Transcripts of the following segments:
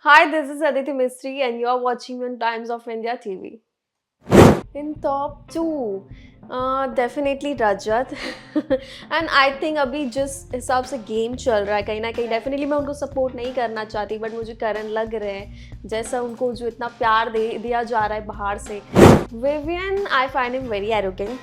Hi, this is Aditi Mistry, and you are watching me on Times of India TV. In top two, definitely Rajat. And I think अभी जिस हिसाब से game चल रहा है कहीं ना कहीं डेफिनेटली मैं उनको सपोर्ट नहीं करना चाहती बट मुझे करंट लग रहे हैं जैसा उनको जो इतना प्यार दिया जा रहा है बाहर से Vivian I find him very arrogant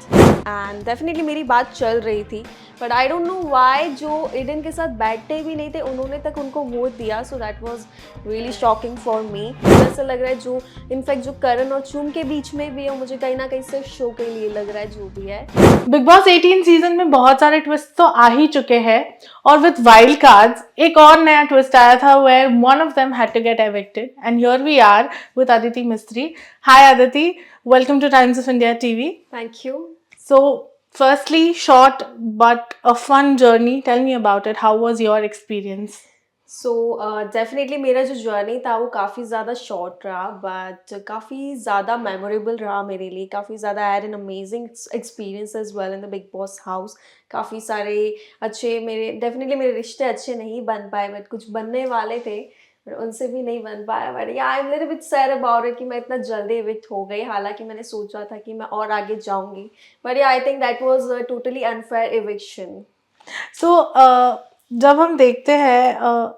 and definitely मेरी बात चल रही थी but I don't know why जो ईडन के साथ बैठते भी नहीं थे उन्होंने तक उनको वोट दिया so that was really shocking for मी ऐसा लग रहा है जो इनफैक्ट जो करण और चुम के बीच में भी है मुझे कहीं ना कहीं सिर्फ शो के लिए लग रहा है जो भी है। बिग बॉस 18 सीजन में बहुत सारे ट्विस्ट तो आ ही चुके हैं और विद वाइल्ड कार्ड्स एक और नया ट्विस्ट आया था where one of them had to get evicted and here we are with Aditi Mistry. Hi Aditi, welcome to Times of India TV. Thank you. So firstly, short but a fun journey. Tell me about it. How was your experience? So definitely मेरा जो journey था वो काफ़ी ज़्यादा short रहा but काफ़ी ज़्यादा memorable रहा मेरे लिए. काफ़ी ज़्यादा I had an amazing experience as well in the Bigg Boss house. काफ़ी सारे अच्छे मेरे डेफिनेटली मेरे रिश्ते अच्छे नहीं बन पाए बट कुछ बनने वाले थे बट उनसे भी नहीं बन पाया. बट या I am little bit sad about it कि मैं इतना जल्दी इविक्ट हो गई. हालांकि मैंने सोचा था कि मैं और आगे जाऊंगी बट या I think that was totally unfair eviction. So, जब हम देखते हैं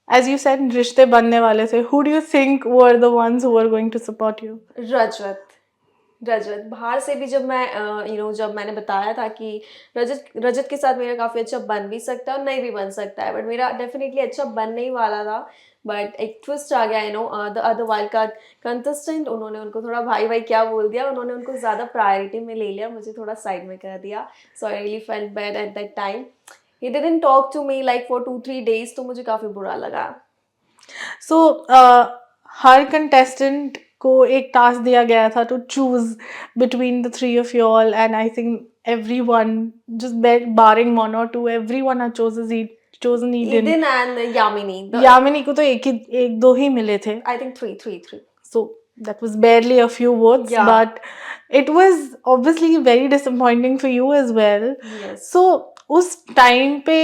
as you said रिश्ते बनने वाले थे, who do you think were the ones who were going to support you? रजत. रजत बाहर से भी जब मैं जब मैंने बताया था कि रजत रजत के साथ मेरा काफ़ी अच्छा बन भी सकता है और नहीं भी बन सकता है बट मेरा डेफिनेटली अच्छा बनने ही वाला था. बट एक ट्विस्ट आ गया the other wild card contestant. उन्होंने उनको थोड़ा भाई भाई क्या बोल दिया. उन्होंने उनको ज़्यादा प्रायोरिटी में ले लिया मुझे थोड़ा साइड में कर दिया. So I really felt bad at that time. He didn't talk to me like for 2-3 days तो मुझे काफ़ी बुरा लगा. सो हर कंटेस्टेंट को एक टास्क दिया गया था to choose between the three of you all and I think everyone just barring one or two everyone had chosen Eden. Eden and Yamini. Yamini को तो एक दो ही मिले थे. I think three. So that was barely a few votes. Yeah. But it was obviously very disappointing for you as well. Yes. So उस time पे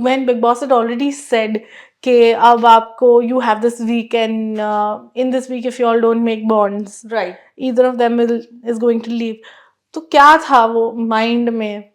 when Big Boss had already said कि अब आपको you have this week and in this week if you all don't make bonds, Right. either of them is going to leave. तो क्या था वो mind में?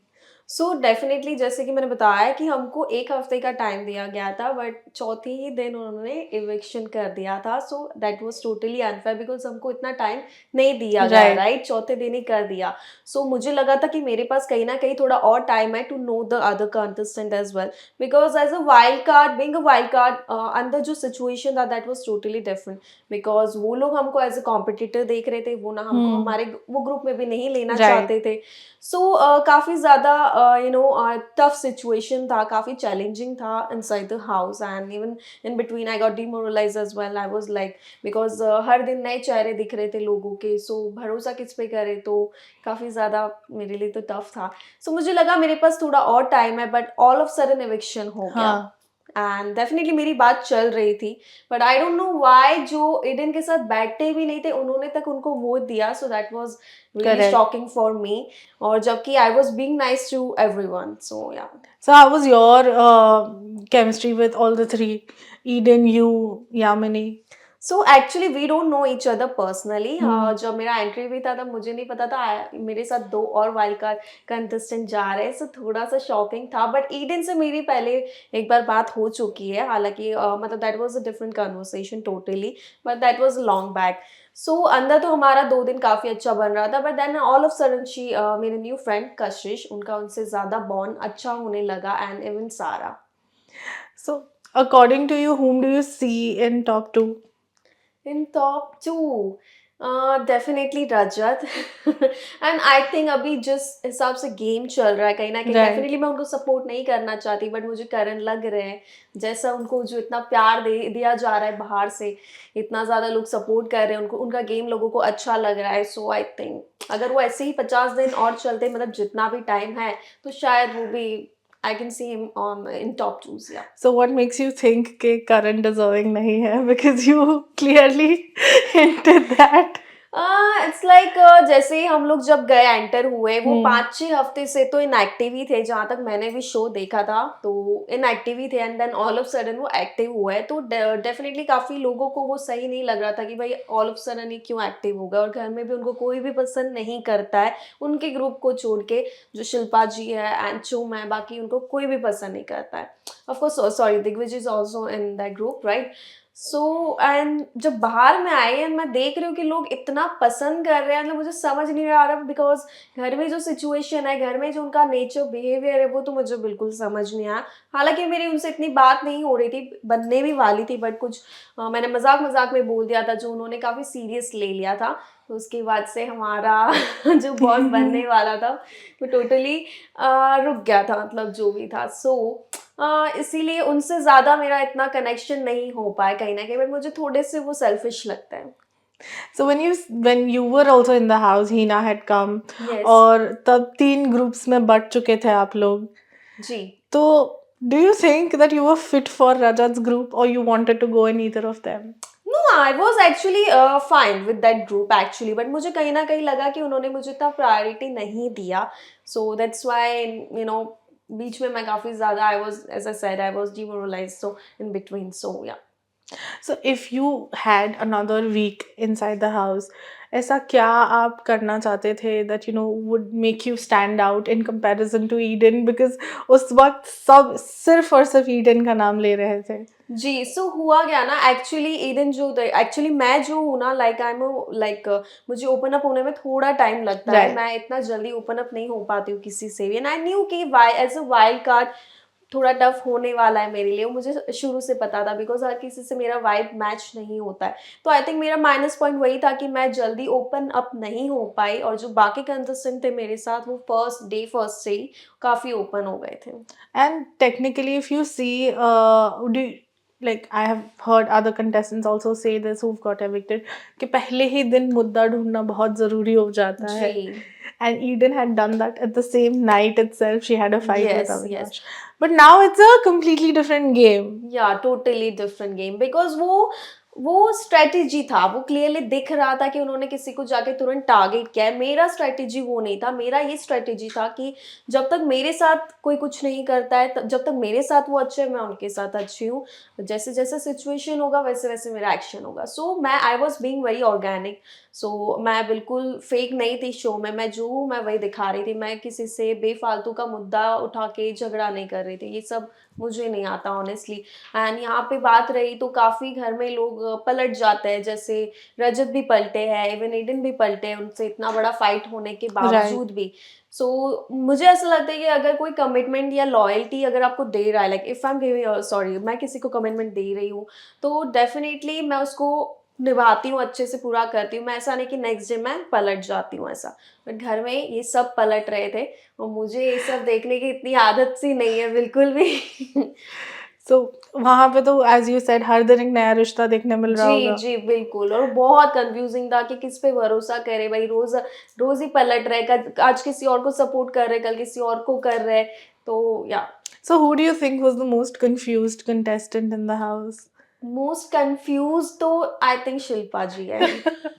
सो डेफिनेटली जैसे कि मैंने बताया कि हमको एक हफ्ते का टाइम दिया गया था बट चौथे ही दिन उन्होंने इविक्शन कर दिया था. सो that was totally unfair because हमको इतना टाइम नहीं दिया गया. राइट. चौथे दिन ही कर दिया. सो मुझे लगा था कि मेरे पास कहीं ना कहीं थोड़ा और टाइम है to know the other contestant as well because as a wild card being a wild card अंदर जो सिचुएशन था that was totally different because वो लोग हमको एज अ कॉम्पिटिटर देख रहे थे. वो ना हमको हमारे वो ग्रुप में भी नहीं लेना चाहते थे. सो काफ़ी ज़्यादा टफ सिचुएशन था. काफ़ी चैलेंजिंग था inside the house and even in between I got demoralize as well. I was like because हर दिन नए चेहरे दिख रहे थे लोगों के. सो भरोसा किस पे करे तो काफ़ी ज़्यादा मेरे लिए तो टफ था. सो मुझे लगा मेरे पास थोड़ा और टाइम है but all of sudden eviction हो गया. एंड डेफिनेटली मेरी बात चल रही थी but I don't know why जो ईडन के साथ बैठते भी नहीं थे उन्होंने तक उनको वोट दिया. So that was really shocking for me. और जबकि I was being nice to everyone. So yeah. So how was your chemistry with all the three? Eden, you, Yamini. So actually we don't know each other personally. जब मेरा entry भी था तब मुझे नहीं पता था मेरे साथ 2 और वाइल्ड कार्ड कंटेस्टेंट जा रहे हैं. सो थोड़ा सा शॉकिंग था बट ईडन से मेरी पहले एक बार बात हो चुकी है. हालांकि मतलब that was a different conversation totally but that was long back. So अंदर तो हमारा 2 दिन काफ़ी अच्छा बन रहा था but then all of sudden she मेरे न्यू फ्रेंड कशिश उनका उनसे ज़्यादा बॉन्ड अच्छा होने लगा and even Sara. So according to you, whom do you see in top 2? In top 2, definitely Rajat. And I think अभी जिस हिसाब से गेम चल रहा है कहीं ना कहीं डेफिनेटली मैं उनको सपोर्ट नहीं करना चाहती बट मुझे करंट लग रहे हैं जैसा उनको जो इतना प्यार दिया जा रहा है बाहर से. इतना ज़्यादा लोग सपोर्ट कर रहे हैं उनको. उनका गेम लोगों को अच्छा लग रहा है. सो आई थिंक अगर वो ऐसे ही 50 दिन और चलते मतलब जितना भी टाइम है तो शायद वो भी I can see him on in top 2s. Yeah. So what makes you think कि Karan deserving नहीं है? Because you clearly hinted that. It's like जैसे ही हम लोग जब गए एंटर हुए वो हम्म 5-6 हफ्ते से तो इनएक्टिव ही थे जहाँ तक मैंने भी शो देखा था, तो इनएक्टिव ही थे and then all of sudden वो एक्टिव हुए, तो डेफिनेटली काफ़ी लोगों को वो सही नहीं लग रहा था कि भाई ऑल ऑफ सडन ही क्यों एक्टिव हो गया, और घर में भी उनको कोई भी पसंद नहीं करता है उनके ग्रुप को छोड़ के, जो शिल्पा जी है एंड चुम है, बाकी उनको कोई भी पसंद नहीं करता है। Of course sorry, Digvijay is also in that group right. So and जब बाहर में आई एंड मैं देख रही हूँ कि लोग इतना पसंद कर रहे हैं, मतलब मुझे समझ नहीं आ रहा बिकॉज घर में जो सिचुएशन है, घर में जो उनका नेचर बिहेवियर है, वो तो मुझे बिल्कुल समझ नहीं आया। हालांकि मेरी उनसे इतनी बात नहीं हो रही थी, बनने भी वाली थी, बट कुछ मैंने मजाक मजाक में बोल दिया था जो उन्होंने काफ़ी सीरियस ले लिया था, तो उसके बाद से हमारा जो बॉस बनने वाला था वो टोटली रुक गया था, मतलब जो भी था। सो इसीलिए उनसे ज़्यादा मेरा इतना कनेक्शन नहीं हो पाया कहीं ना कहीं, बट मुझे थोड़े से वो सेल्फिश लगता है। So when you were also in the house, Hina had come, yes. और तब 3 ग्रुप्स में बट चुके थे आप लोग। जी। तो do you think that you were fit for Rajat's group or you wanted to go in either of them? नो, I was actually fine with that group actually, but मुझे कहीं ना कहीं लगा कि उन्होंने मुझे इतना प्रायोरिटी नहीं दिया, so that's why you know बीच में मैं काफ़ी ज़्यादा I was as I said I was demoralize, so in between, so yeah. So if you had another week inside the house, ऐसा क्या आप करना चाहते थे that would make you stand out in comparison to Eden, because उस वक्त सब सिर्फ और सिर्फ ईडन का नाम ले रहे थे। जी, सो हुआ क्या ना, एक्चुअली ईडन जो एक्चुअली मैं जो हूँ ना, लाइक आई एम लाइक मुझे ओपन अप होने में थोड़ा टाइम लगता है, Right. मैं इतना जल्दी ओपन अप नहीं हो पाती हूँ किसी से भी, एंड आई न्यू कि Y as a wild card थोड़ा टफ होने वाला है मेरे लिए, वो मुझे शुरू से पता था बिकॉज हर किसी से मेरा वाइब मैच नहीं होता है, तो आई थिंक मेरा माइनस पॉइंट वही था कि मैं जल्दी ओपन अप नहीं हो पाई, और जो बाकी कंटेस्टेंट थे मेरे साथ वो फर्स्ट से ही काफ़ी ओपन हो गए थे। And technically, if you see, like I have heard other contestants also say this who've got evicted, कि पहले ही दिन मुद्दा ढूंढना बहुत जरूरी हो जाता है। जी। And Eden had done that at the same night itself. She had a fight with yes yes. Avinash. But now it's a completely different game. या टोटली डिफरेंट गेम, बिकॉज वो स्ट्रेटेजी था, वो क्लियरली दिख रहा था कि उन्होंने किसी को जाके तुरंत टारगेट किया है। मेरा स्ट्रेटेजी वो नहीं था, मेरा ये स्ट्रेटेजी था कि जब तक मेरे साथ कोई कुछ नहीं करता है, जब तक मेरे साथ वो अच्छे हैं, मैं उनके साथ अच्छी हूँ, जैसे जैसे सिचुएशन होगा वैसे वैसे मेरा एक्शन होगा। सो मैं I was being very organic, so मैं बिल्कुल फेक नहीं थी शो में, मैं जो हूँ मैं वही दिखा रही थी, मैं किसी से बेफालतू का मुद्दा उठा के झगड़ा नहीं कर रही थी, ये सब मुझे नहीं आता ऑनेस्टली। एंड यहाँ पे बात रही तो काफ़ी घर में लोग पलट जाते हैं, जैसे रजत भी पलटे हैं, इवन ईडन भी पलटे हैं, उनसे इतना बड़ा फाइट होने के Right. बावजूद भी। सो मुझे ऐसा लगता है कि अगर कोई कमिटमेंट या लॉयल्टी अगर आपको दे रहा है, like if I am giving sorry मैं किसी को कमिटमेंट दे रही हूँ, तो डेफिनेटली मैं उसको निभाती हूँ, अच्छे से पूरा करती हूँ, मैं ऐसा नहीं कि नेक्स्ट डे मैं पलट जाती हूँ ऐसा। बट घर में ये सब पलट रहे थे और मुझे ये सब देखने की इतनी आदत सी नहीं है बिल्कुल भी। So वहाँ पे तो as you said हर दिन एक नया रिश्ता देखने मिल रहा जी होगा। जी बिल्कुल, और बहुत कंफ्यूजिंग था कि किस पे भरोसा करे भाई, रोज रोज ही पलट रहे, आज किसी और को सपोर्ट कर रहे, कल किसी और को कर रहे, तो या। So who do you think was the most confused contestant in the house? Most confuse तो आई थिंक शिल्पा जी है।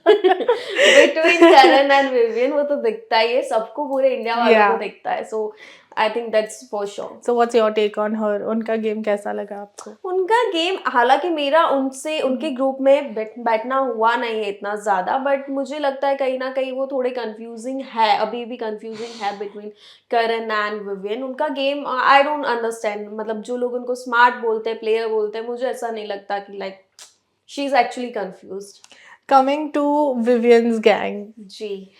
बिटवीन करण एंड विवियन, वो तो दिखता ही है सबको, पूरे इंडिया वालों को Yeah. दिखता है, so I think that's for sure. So what's your take on her? उनका गेम कैसा लगा आपको? उनका गेम, हालांकि मेरा उनसे उनके ग्रुप में बैठना हुआ नहीं है इतना ज़्यादा, बट मुझे लगता है कहीं ना कहीं वो थोड़े कंफ्यूजिंग है, अभी भी कंफ्यूजिंग है बिटवीन करण एंड विवियन। उनका गेम आई डोंट अंडरस्टैंड, मतलब जो लोग उनको स्मार्ट बोलते हैं, प्लेयर बोलते हैं, मुझे ऐसा नहीं लगता कि like she is actually confused. Coming to Vivian's gang, जी।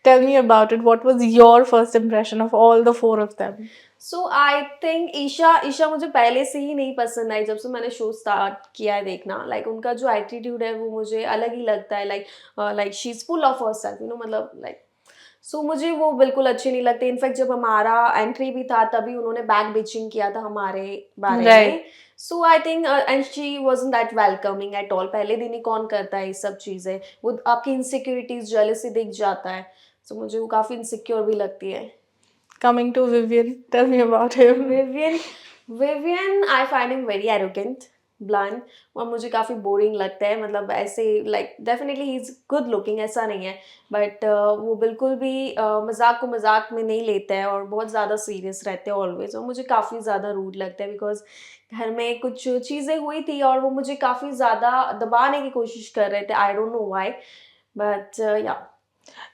tell me about it. What was your first impression of all the 4 of them? So I think Isha Isha मुझे पहले से ही नहीं पसंद आई, जब से मैंने शो स्टार्ट किया है देखना, लाइक उनका जो एटीट्यूड है वो मुझे अलग ही लगता है, like she is full of herself, you know, मतलब लाइक, सो मुझे वो बिल्कुल अच्छी नहीं लगती। इनफैक्ट जब हमारा एंट्री भी था तभी उन्होंने बैक बिचिंग किया था हमारे बारे में। Right. So I think and she wasn't that welcoming at all. पहले दिन ही कौन करता है ये सब चीज़ें, वो आपकी इनसिक्योरिटीज जेलसी दिख जाता है, सो मुझे वो काफ़ी इनसिक्योर भी लगती है। Coming to Vivian, tell me about him. Vivian, I find him very arrogant. Blunt और मुझे काफ़ी बोरिंग लगता है, मतलब ऐसे like definitely he is good looking, ऐसा नहीं है, बट वो बिल्कुल भी मजाक को मजाक में नहीं लेता है और बहुत ज़्यादा सीरियस रहते हैं ऑलवेज, और मुझे काफ़ी ज़्यादा रूड लगता है बिकॉज घर में कुछ चीज़ें हुई थी और वो मुझे काफ़ी ज़्यादा दबाने की कोशिश कर रहे थे, आई डोंट नो व्हाई, बट या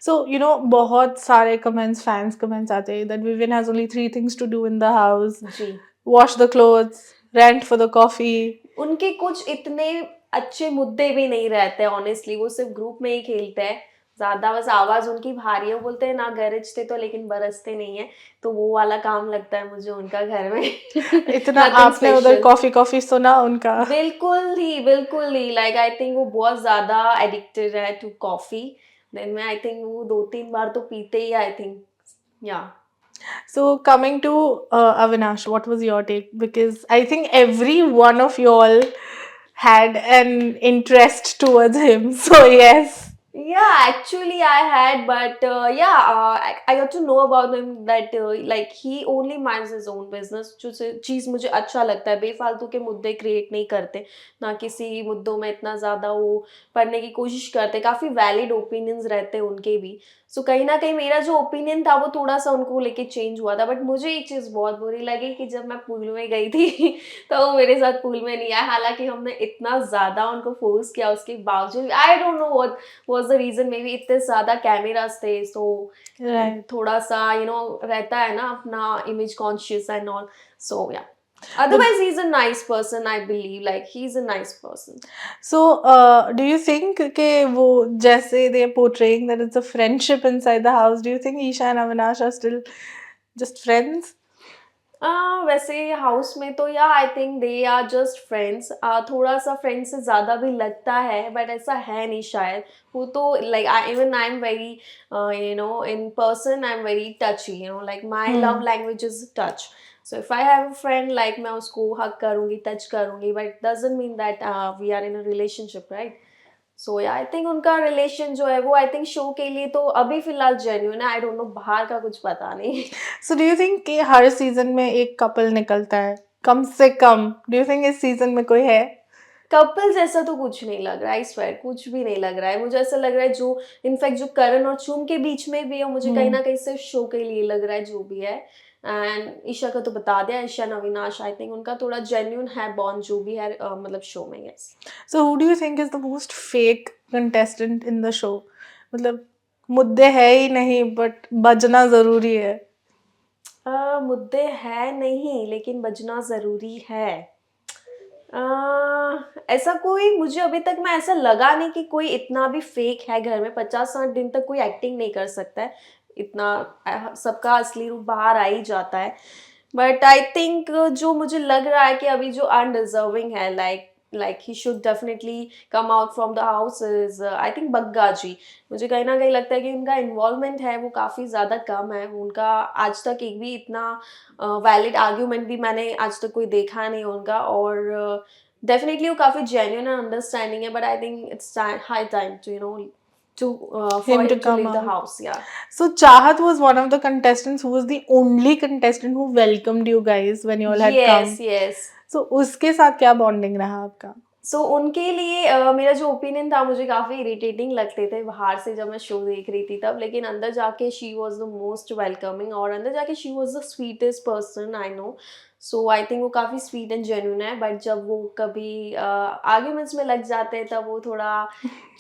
So, you know, बहुत सारे comments, fans comments आते हैं that Vivian has only 3 things to do in the house: ji. wash the clothes, rent for the coffee. उनके कुछ इतने अच्छे मुद्दे भी नहीं रहते ऑनेस्टली, वो सिर्फ ग्रुप में ही खेलते हैं ज्यादा, बस आवाज उनकी भारी है, वो बोलते हैं ना गरजते तो लेकिन बरसते नहीं है, तो वो वाला काम लगता है मुझे उनका घर में। इतना नथिंग आपने उधर स्पेशल। कॉफी कॉफी सुना उनका? बिल्कुल ही लाइक आई थिंक वो बहुत ज्यादा एडिक्टेड है टू कॉफी, दिन में आई थिंक वो 2-3 बार तो पीते ही, आई थिंक या। So coming to Avinash, what was your take? Because I think every one of y'all had an interest towards him. So yes. Yeah, actually I had, but I got to know about him that like he only minds his own business, जो चीज़ मुझे अच्छा लगता है, बेफालतू के मुद्दे create नहीं करते, ना किसी मुद्दों में इतना ज़्यादा वो पढ़ने की कोशिश करते, काफ़ी वैलिड ओपिनियंस रहते हैं उनके भी। सो कहीं ना कहीं मेरा जो ओपिनियन था वो थोड़ा सा उनको लेके चेंज हुआ था, बट मुझे एक चीज़ बहुत बुरी लगी कि जब मैं पूल में गई थी तो वो मेरे साथ पूल में नहीं आया, हालांकि हमने इतना ज़्यादा उनको फोर्स किया, उसके बावजूद I don't know what was the reason, maybe इतने ज्यादा कैमरास थे, सो Right. थोड़ा सा रहता है ना अपना इमेज कॉन्शियस एंड ऑल, सो या But otherwise he's a nice person, I believe, like he's a nice person. so, do you think कि वो जैसे they are portraying that it's a friendship inside the house, do you think Isha and Avinash are still just friends? वैसे house में तो या I think they are just friends, थोड़ा सा friends से ज़्यादा भी लगता है, बट ऐसा है नहीं शायद, वो तो like even I am very in person I am very touchy, like my love Hmm. Language is touch, so if I have a friend like मैं उसको हक करूँगी, टच करूँगी, but doesn't mean that we are in a relationship, right? So yeah I think उनका relation जो है वो I think show के लिए तो अभी फिलहाल जेन्युइन है, आई डोंट नो बाहर का कुछ पता नहीं। So do you think कि हर सीजन में एक कपल निकलता है कम से कम? Do you think इस सीजन में कोई है? कपल जैसा तो कुछ नहीं लग रहा है, आई स्वेयर कुछ भी नहीं लग रहा है, मुझे ऐसा लग रहा है जो इनफैक्ट जो करण और चुम के बीच में भी है, मुझे कहीं Hmm. ना कहीं सिर्फ शो के लिए लग रहा है जो भी है। एंड ईशा का तो बता दिया, ईशा अविनाश आई थिंक उनका थोड़ा जेन्यून है बॉन्ड जो भी है मतलब शो में, yes. So who do you think is the most fake contestant in the show? मतलब मुद्दे है ही नहीं बट बजना जरूरी है. मुद्दे है नहीं लेकिन बजना जरूरी है। ऐसा कोई मुझे अभी तक में ऐसा लगा नहीं कि कोई इतना भी फेक है घर में, 50-60 दिन तक कोई एक्टिंग नहीं कर सकता है इतना, सबका असली रूप बाहर आ ही जाता है, बट आई थिंक जो मुझे लग रहा है कि अभी जो अनडिजर्विंग है, like he should definitely come out from the house is I think Bagga ji. मुझे कहीं ना कहीं लगता है कि उनका इन्वॉल्वमेंट है वो काफ़ी ज़्यादा कम है, उनका आज तक एक भी इतना वैलिड आर्ग्यूमेंट भी मैंने आज तक कोई देखा नहीं उनका, और डेफिनेटली वो काफ़ी जेन्युइन एंड अंडरस्टैंडिंग है, but I think it's high time to to for Him to him to come leave the out. house, yeah. So Chahat was one of the contestants who was the only contestant who welcomed you guys when you all had come. Yes. So उसके साथ क्या bonding रहा आपका? सो उनके लिए मेरा जो opinion था, मुझे काफ़ी इरिटेटिंग लगते थे बाहर से जब मैं शो देख रही थी तब, लेकिन अंदर जाके she was the most welcoming, और अंदर जाके she was the sweetest person I know, so I think वो काफ़ी स्वीट एंड जेन्यून है, बट जब वो कभी आर्ग्यूमेंट्स में लग जाते हैं तब वो थोड़ा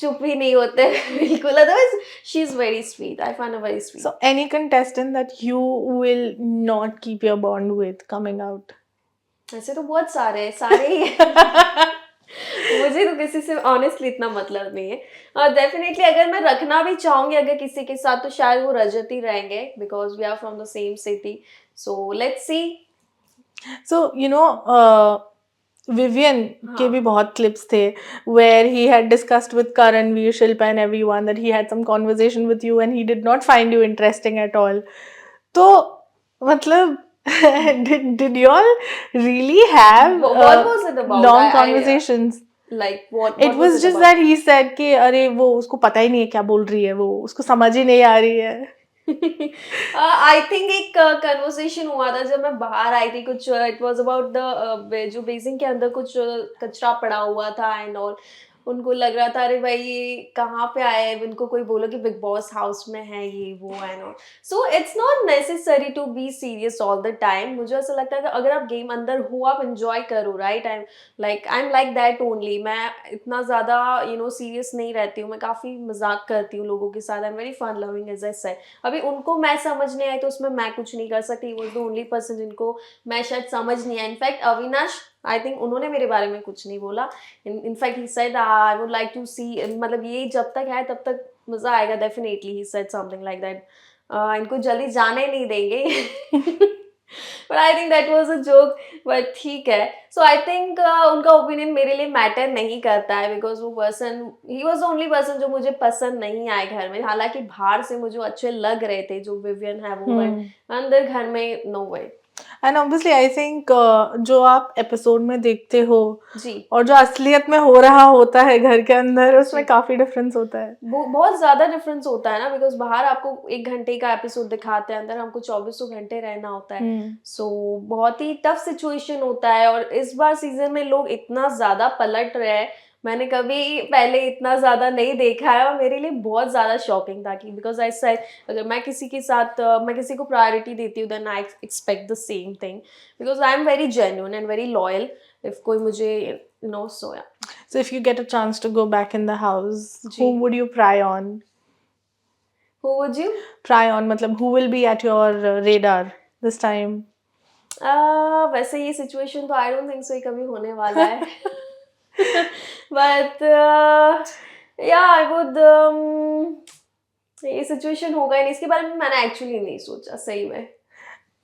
चुप ही नहीं होते बिल्कुल, otherwise she is very sweet, I find her very sweet. So any contestant that you will not keep your bond with coming out? ऐसे तो बहुत सारे हैं, सारे ही हैं। मुझे तो किसी से ऑनेस्टली इतना मतलब नहीं है, डेफिनेटली अगर मैं रखना भी चाहूंगी अगर किसी के साथ तो शायद वो रजत ही रहेंगे, because we are from the same city, so let's see. So you know, Vivian के हाँ भी बहुत clips थे where he had discussed with Karan, Veer, Shilpa and everyone that he had some conversation with you and he did not find you interesting at all. तो मतलब did you all really have what was it about? long I conversations? like what It was was it just about? that he said कि अरे वो उसको पता ही नहीं है क्या बोल रही है, वो उसको समझ ही नहीं आ रही है. आई थिंक एक कन्वर्सेशन हुआ था जब मैं बाहर आई थी, कुछ इट वाज अबाउट द जो बेसिन के अंदर कुछ कचरा पड़ा हुआ था एंड ऑल। उनको लग रहा था अरे भाई ये कहाँ पे आए हैं, उनको कोई बोलो कि बिग बॉस हाउस में है ये वो and all. So it's not necessary to be serious all the time. मुझे ऐसा लगता है कि अगर आप गेम अंदर हो आप इंजॉय करो, right. I am like that only. मैं इतना ज़्यादा सीरियस नहीं रहती हूँ, मैं काफ़ी मजाक करती हूँ लोगों के साथ। I am very fun loving as I said. अभी उनको मैं समझने आई तो उसमें मैं कुछ नहीं कर सकती। वॉज द ओनली पर्सन जिनको मैं शायद समझ नहीं आई। इनफैक्ट अविनाश, आई थिंक उन्होंने मेरे बारे में कुछ नहीं बोला। In fact he said I would like to see, मतलब ये जब तक है तब तक मजा आएगा definitely. He said something like that, इनको जल्दी जाने नहीं देंगे। But I think that was a joke. But ठीक है। सो आई थिंक उनका ओपिनियन मेरे लिए मैटर नहीं करता है, बिकॉज वो person, he was the only person जो मुझे पसंद नहीं आए घर में। हालांकि बाहर से मुझे अच्छे लग रहे थे जो विवियन है वो, बट अंदर घर में no way. And obviously I think जो आप एपिसोड में देखते हो जी और जो असलियत में हो रहा होता है घर के अंदर, उसमें जी, काफी डिफरेंस होता है. बहुत ज्यादा डिफरेंस होता है ना, बिकॉज बाहर आपको 1 घंटे का एपिसोड दिखाते हैं, अंदर हमको 24 घंटे रहना होता है। हम्म. सो बहुत ही टफ सिचुएशन होता है। और इस बार सीजन में लोग इतना ज्यादा पलट रहे हैं, मैंने कभी पहले इतना ज्यादा नहीं देखा है। और मेरे लिए बहुत ज्यादा शॉकिंग था कि बिकॉज आई सेड अगर मैं किसी के साथ मैं किसी को प्रायोरिटी देती हूँ then I expect the same thing, because I am very genuine and very loyal. If कोई मुझे सोया। So if you get a chance to go back in the house, जी, who would you pry on? Who would you? Pry on मतलब who will be at your radar this time? वैसे ये situation तो I don't think सो कभी होने वाला है। But या आई वुड, ये सिचुएशन होगा ही नहीं, इसके बारे में मैंने एक्चुअली नहीं सोचा सही में।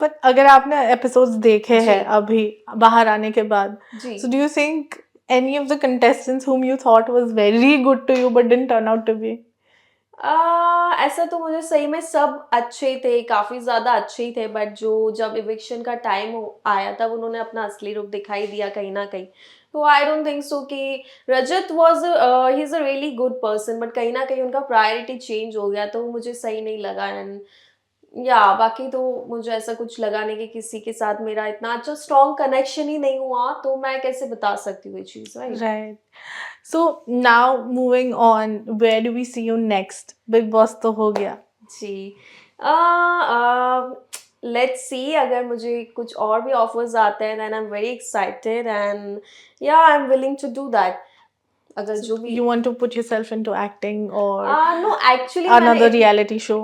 But अगर आपने episodes देखे जी हैं अभी बाहर आने के बाद, जी, so do you think any of the contestants whom you thought was very good to you but didn't turn out to be? ऐसा तो मुझे सही में सब अच्छे थे, काफी ज्यादा अच्छे ही थे। बट जो जब इविक्शन का टाइम आया तब उन्होंने अपना असली रूप दिखाई दिया कहीं ना कहीं। तो आई डोंट थिंक सो कि Rajat was, he is a really good person, but कहीं ना कहीं उनका प्रायोरिटी चेंज हो गया तो मुझे सही नहीं लगा। एंड या बाकी तो मुझे ऐसा कुछ लगा नहीं कि किसी के साथ मेरा इतना अच्छा स्ट्रॉन्ग कनेक्शन ही नहीं हुआ, तो मैं कैसे बता सकती हूँ ये चीज़, right. Right. So now moving on, where do we see you next? Big Boss तो हो गया. जी, लेट्स सी, अगर मुझे कुछ और भी ऑफर्स आते हैं then I am very excited and yeah I am willing to do that. अगर So जो भी you want to put yourself into acting or no actually मैंने another reality show?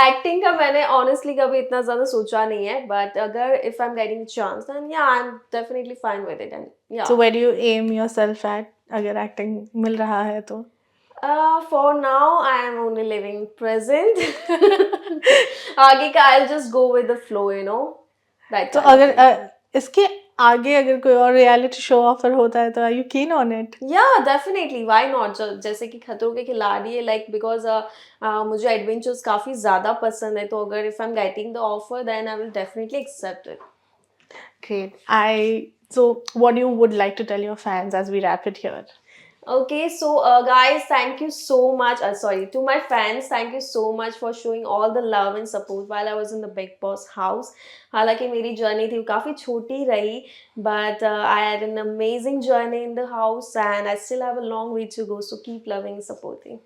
एक्टिंग का मैंने ऑनेस्टली कभी इतना ज़्यादा सोचा नहीं है। बट अगर if I am getting chance then yeah I am definitely fine with it and yeah. So where do you aim yourself at? अगर acting मिल रहा है तो. For now I am only living present. आगे का I'll just go with the flow, that तो kind of अगर thing. इसके आगे अगर कोई और रियलिटी शो ऑफर होता है तो are you keen on it? Yeah, definitely, why not? जैसे कि खतरों के खिलाड़ी है, like because मुझे एडवेंचर्स काफ़ी ज़्यादा पसंद है, तो अगर if I'm getting the offer then I will definitely accept it. Great. So what you would like to tell your fans as we wrap it here? Okay, so guys, thank you so much. Sorry, to my fans, thank you so much for showing all the love and support while I was in the Big Boss house. हालांकि मेरी journey थी वो काफ़ी छोटी रही, but I had an amazing journey in the house and I still have a long way to go. So keep loving and supporting.